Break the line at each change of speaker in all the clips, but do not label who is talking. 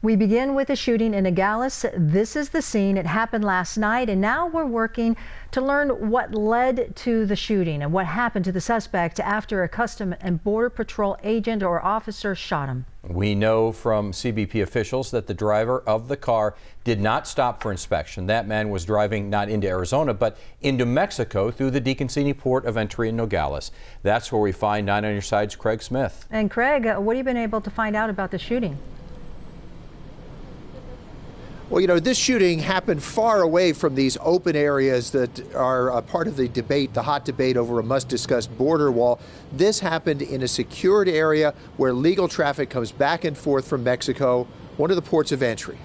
We begin with a shooting in Nogales. This is the scene. It happened last night, and now we're working to learn what led to the shooting and what happened to the suspect after a Customs and Border Patrol agent or officer shot him.
We know from CBP officials that the driver of the car did not stop for inspection. That man was driving not into Arizona, but into Mexico through the DeConcini port of entry in Nogales. That's where we find 9 on your side's Craig Smith.
And Craig, what have you been able to find out about the shooting?
Well, you know, this shooting happened far away from these open areas that are a part of the debate, the hot debate over a must-discuss border wall. This happened in a secured area where legal traffic comes back and forth from Mexico, one of the ports of entry.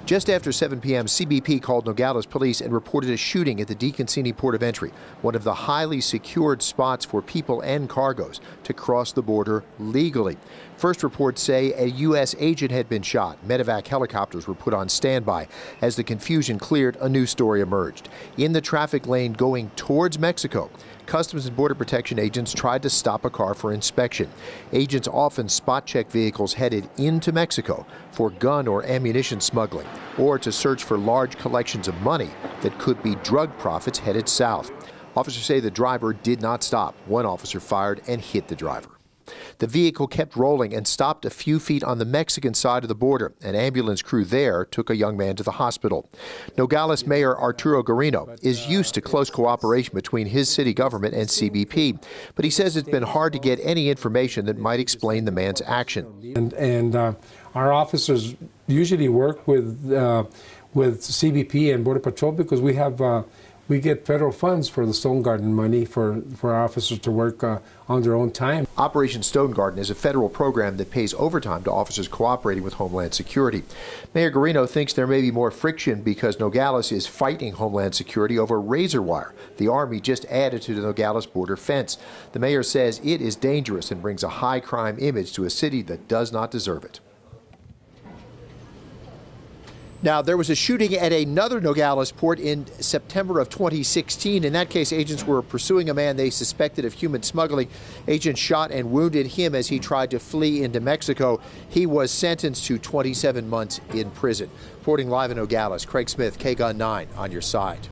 Just after 7 p.m., CBP called Nogales police and reported a shooting at the DeConcini port of entry, one of the highly secured spots for people and cargoes to cross the border legally. First reports say a U.S. agent had been shot. Medevac helicopters were put on standby. As the confusion cleared, a new story emerged. In the traffic lane going towards Mexico, Customs and Border Protection agents tried to stop a car for inspection. Agents often spot check vehicles headed into Mexico for gun or ammunition smuggling, or to search for large collections of money that could be drug profits headed south. Officers say the driver did not stop. One officer fired and hit the driver. The vehicle kept rolling and stopped a few feet on the Mexican side of the border. An ambulance crew there took a young man to the hospital. Nogales Mayor ARTURO Garino is used to close cooperation between his city government and CBP, but he says it's been hard to get any information that might explain the man's action.
And our officers usually work with CBP and Border Patrol because we get federal funds for the Stone Garden money for our officers to work on their own time.
Operation Stone Garden is a federal program that pays overtime to officers cooperating with Homeland Security. Mayor Garino thinks there may be more friction because Nogales is fighting Homeland Security over razor wire. The Army just added to the Nogales border fence. The mayor says it is dangerous and brings a high crime image to a city that does not deserve it. Now, there was a shooting at another Nogales port in September of 2016. In that case, agents were pursuing a man they suspected of human smuggling. Agents shot and wounded him as he tried to flee into Mexico. He was sentenced to 27 months in prison. Reporting live in Nogales, Craig Smith, KGUN 9 on your side.